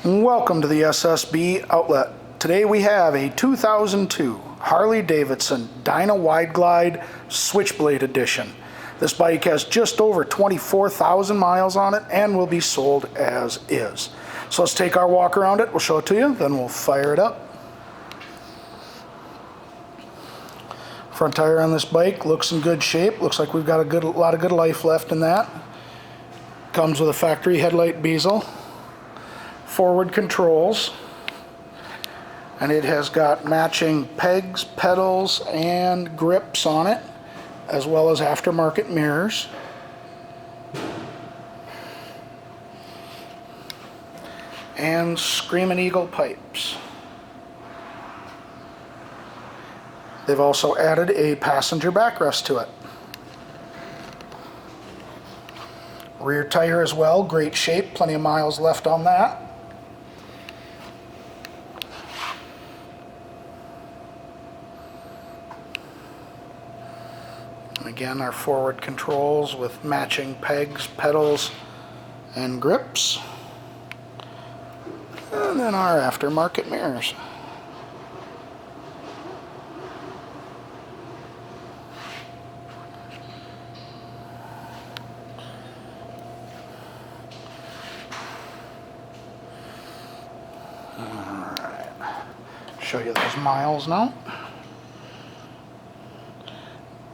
Welcome to the SSB outlet. Today we have a 2002 Harley Davidson Dyna Wide Glide Switchblade Edition. This bike has just over 24,000 miles on it and will be sold as is. So let's take our walk around it. We'll show it to you, then we'll fire it up. Front tire on this bike looks in good shape. Looks like we've got a lot of good life left in that. Comes with a factory headlight bezel, forward controls, and it has got matching pegs, pedals, and grips on it, as well as aftermarket mirrors. And Screamin' Eagle pipes. They've also added a passenger backrest to it. Rear tire as well, great shape, plenty of miles left on that. Again, our forward controls with matching pegs, pedals, and grips. And then our aftermarket mirrors. Alright, show you those miles now.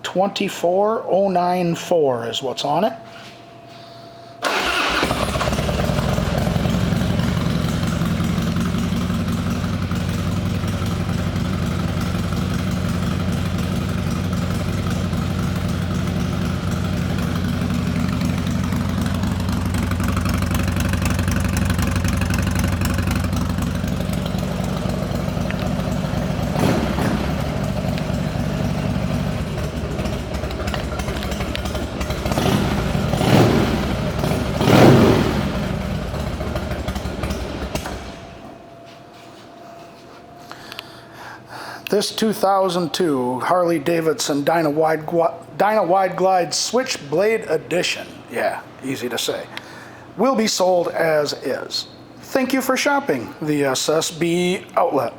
24094 is what's on it. This 2002 Harley Davidson Dyna Wide Glide Switchblade Edition, yeah, easy to say, will be sold as is. Thank you for shopping the SSB outlet.